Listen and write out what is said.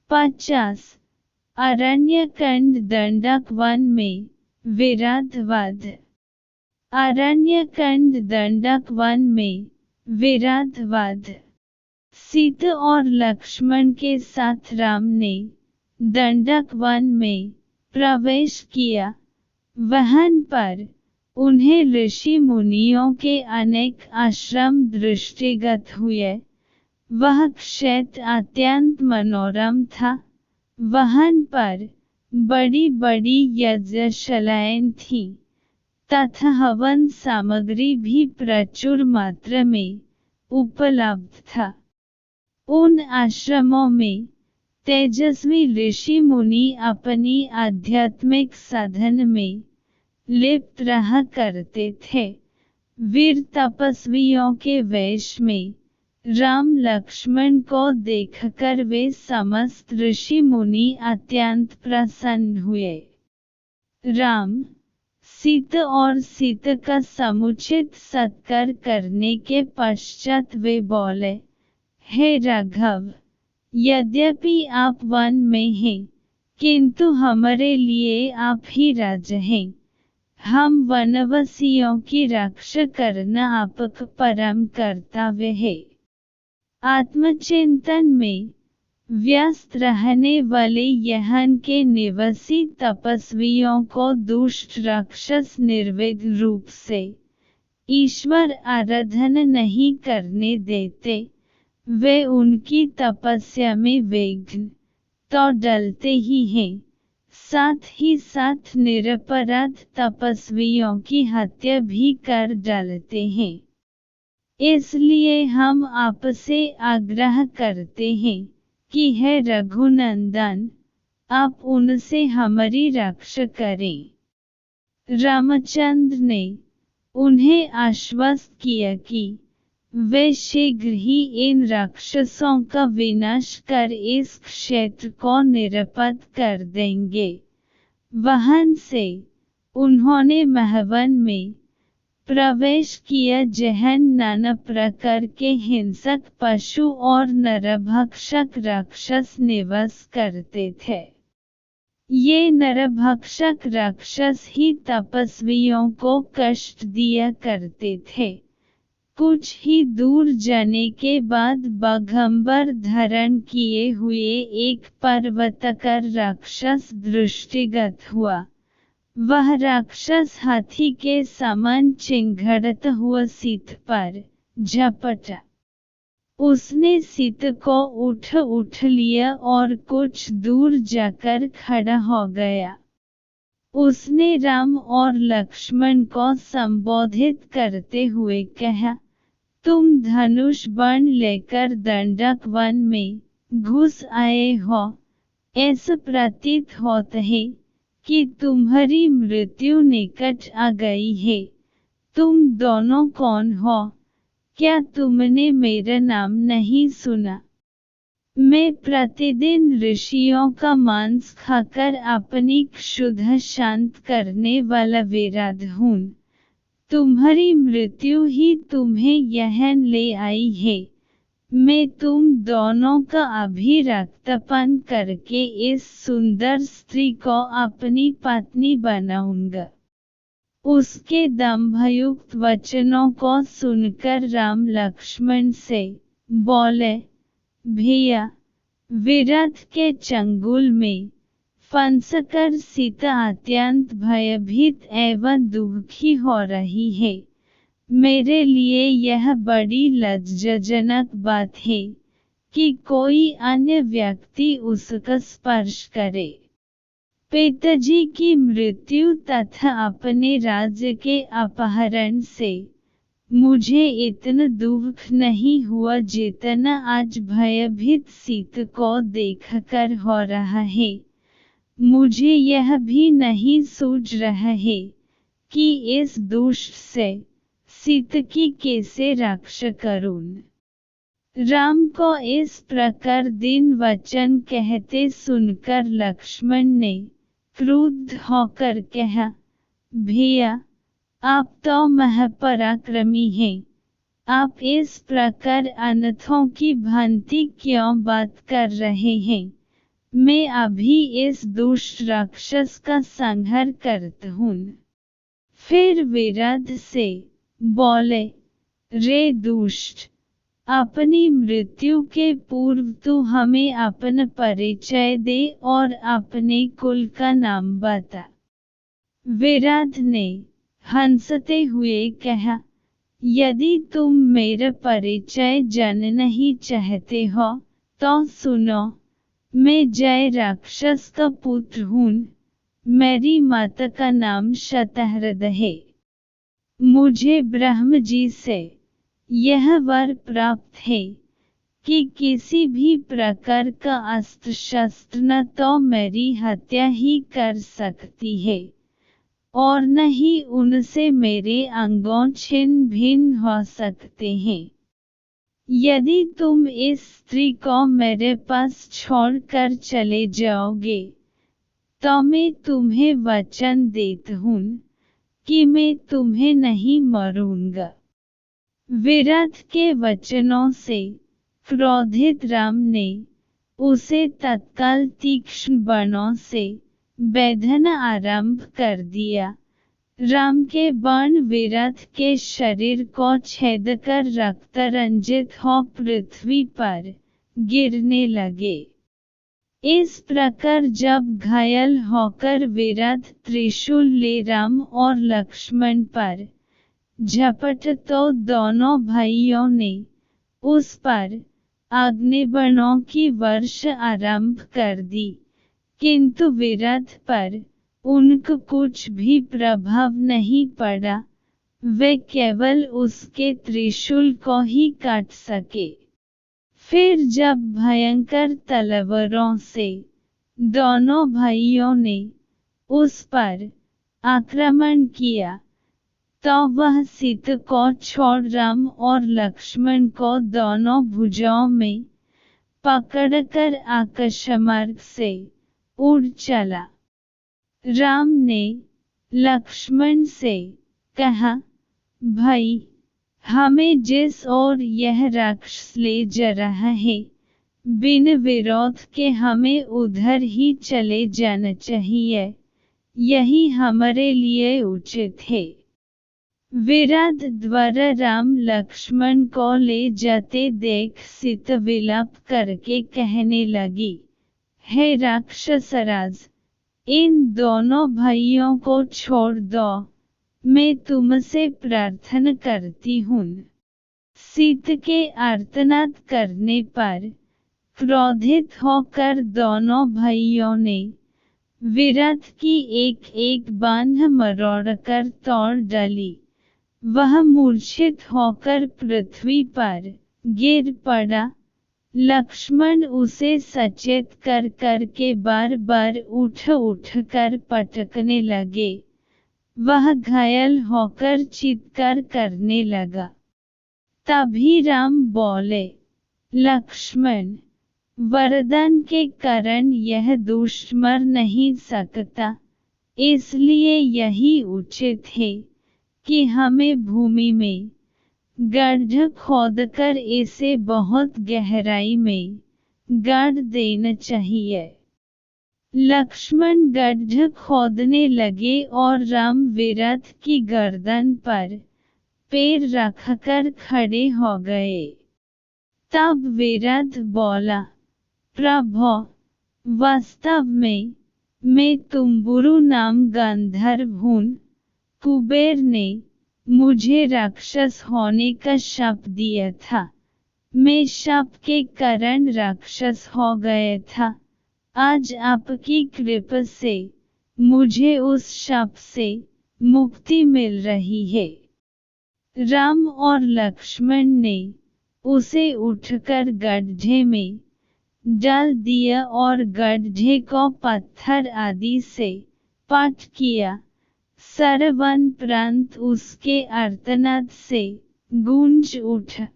50 अरण्यकांड दंडक वन में विराध वध। अरण्यकांड दंडक वन में विराध वध। सीता और लक्ष्मण के साथ राम ने दंडक वन में प्रवेश किया। वहां पर उन्हें ऋषि मुनियों के अनेक आश्रम दृष्टिगत हुए। वह क्षेत्र अत्यंत मनोरम था। वहां पर बड़ी बड़ी यज्ञशालाएं थीं तथा हवन सामग्री भी प्रचुर मात्रा में उपलब्ध था। उन आश्रमों में तेजस्वी ऋषि मुनि अपनी आध्यात्मिक साधन में लिप्त रहा करते थे। वीर तपस्वियों के वेश में राम लक्ष्मण को देखकर वे समस्त ऋषि मुनि अत्यंत प्रसन्न हुए। राम, सीता और सीता का समुचित सत्कार करने के पश्चात वे बोले, हे राघव, यद्यपि आप वन में हैं, किंतु हमारे लिए आप ही राजा हैं। हम वनवासियों की रक्षा करना आपका परम कर्तव्य है। आत्मचिंतन में व्यस्त रहने वाले यहाँ के निवासी तपस्वियों को दुष्ट राक्षस निर्विघ्न रूप से ईश्वर आराधना नहीं करने देते। वे उनकी तपस्या में विघ्न तो डालते ही हैं, साथ ही साथ निरपराध तपस्वियों की हत्या भी कर डालते हैं। इसलिए हम आपसे आग्रह करते हैं कि हे रघुनंदन, आप उनसे हमारी रक्षा करें। रामचंद्र ने उन्हें आश्वस्त किया कि वे शीघ्र ही इन राक्षसों का विनाश कर इस क्षेत्र को निरापद कर देंगे। वहां से उन्होंने महवन में प्रवेश किया जहाँ नाना प्रकार के हिंसक पशु और नरभक्षक राक्षस निवास करते थे। ये नरभक्षक राक्षस ही तपस्वियों को कष्ट दिया करते थे। कुछ ही दूर जाने के बाद बाघंबर धारण किए हुए एक पर्वताकार राक्षस दृष्टिगत हुआ। वह राक्षस हाथी के समान चिंघड़ता हुआ सीता पर झपटा। उसने सीता को उठ लिया और कुछ दूर जाकर खड़ा हो गया। उसने राम और लक्ष्मण को संबोधित करते हुए कहा, तुम धनुष बाण लेकर दंडक वन में घुस आए हो। ऐसा प्रतीत होता है कि तुम्हारी मृत्यु निकट आ गई है। तुम दोनों कौन हो? क्या तुमने मेरा नाम नहीं सुना? मैं प्रतिदिन ऋषियों का मांस खाकर अपनी क्षुधा शांत करने वाला विराध हूँ। तुम्हारी मृत्यु ही तुम्हें यहाँ ले आई है। मैं तुम दोनों का अभी रक्तपान करके इस सुंदर स्त्री को अपनी पत्नी बनाऊंगा। उसके दंभयुक्त वचनों को सुनकर राम लक्ष्मण से बोले, भैया, विराध के चंगुल में फंसकर सीता अत्यंत भयभीत एवं दुखी हो रही है। मेरे लिए यह बड़ी लज्जाजनक बात है कि कोई अन्य व्यक्ति उसका स्पर्श करे। पिताजी की मृत्यु तथा अपने राज्य के अपहरण से मुझे इतना दुख नहीं हुआ जितना आज भयभीत सीता को देखकर हो रहा है। मुझे यह भी नहीं सूझ रहा है कि इस दुष्ट से सीता की कैसे रक्षा करूं। राम को इस प्रकार दीन वचन कहते सुनकर लक्ष्मण ने क्रुद्ध होकर कहा, भैया, आप तो महापराक्रमी हैं। आप इस प्रकार अनर्थों की भांति क्यों बात कर रहे हैं? मैं अभी इस दुष्ट राक्षस का संहार करता हूँ। फिर विराट से बोले, रे दुष्ट, अपनी मृत्यु के पूर्व तू हमें अपना परिचय दे और अपने कुल का नाम बता। विराट ने हंसते हुए कहा, यदि तुम मेरा परिचय जानना ही चाहते हो तो सुनो, मैं जय राक्षस का पुत्र हूँ। मेरी माता का नाम शतहृद है। मुझे ब्रह्म जी से यह वर प्राप्त है कि किसी भी प्रकार का अस्त्र शस्त्र न तो मेरी हत्या ही कर सकती है और न ही उनसे मेरे अंगों छिन्न भिन्न हो सकते हैं। यदि तुम इस स्त्री को मेरे पास छोड़कर चले जाओगे तो मैं तुम्हें वचन देता हूँ कि मैं तुम्हें नहीं मारूंगा। विराट के वचनों से क्रोधित राम ने उसे तत्काल तीक्ष्ण बाणों से बेधना आरंभ कर दिया। राम के बाण विराट के शरीर को छेद कर रक्त रंजित हो पृथ्वी पर गिरने लगे। इस प्रकार जब घायल होकर विराट त्रिशूल ले राम और लक्ष्मण पर झपट तो दोनों भाइयों ने उस पर अग्निबाणों की वर्षा आरंभ कर दी, किंतु विराट पर उनका कुछ भी प्रभाव नहीं पड़ा। वे केवल उसके त्रिशूल को ही काट सके। फिर जब भयंकर तलवारों से दोनों भाइयों ने उस पर आक्रमण किया तो वह सीता को छोड़ राम और लक्ष्मण को दोनों भुजाओं में पकड़कर आकाशमार्ग से उड़ चला। राम ने लक्ष्मण से कहा, भाई, हमें जिस ओर यह राक्षस ले जा रहा है, बिन विरोध के हमें उधर ही चले जाना चाहिए। यही हमारे लिए उचित है। विराट द्वारा राम लक्ष्मण को ले जाते देख सीता विलाप करके कहने लगी, हे राक्षसराज, इन दोनों भाइयों को छोड़ दो, मैं तुमसे प्रार्थना करती हूँ। सीता के आर्तनाद करने पर क्रोधित होकर दोनों भाइयों ने विराट की एक एक बांध मरोड़कर तोड़ डाली। वह मूर्छित होकर पृथ्वी पर गिर पड़ा। लक्ष्मण उसे सचेत कर करके बार बार उठ उठ कर पटकने लगे। वह घायल होकर चित्कार करने लगा। तभी राम बोले, लक्ष्मण, वरदान के कारण यह दुष्ट मर नहीं सकता, इसलिए यही उचित है कि हमें भूमि में गड्ढा खोदकर इसे बहुत गहराई में गाड़ देना चाहिए। लक्ष्मण गड्ढा खोदने लगे और राम विराट की गर्दन पर पैर रखकर खड़े हो गए। तब विराट बोला, प्रभो, वास्तव में मैं तुम्बुरु नाम गंधर्व हूँ। कुबेर ने मुझे राक्षस होने का शाप दिया था। मैं शाप के कारण राक्षस हो गया था। आज आपकी कृपा से मुझे उस शाप से मुक्ति मिल रही है। राम और लक्ष्मण ने उसे उठकर गड्ढे में डाल दिया और गड्ढे को पत्थर आदि से पाट किया। सारा वन प्रांत उसके आर्तनाद से गूंज उठा।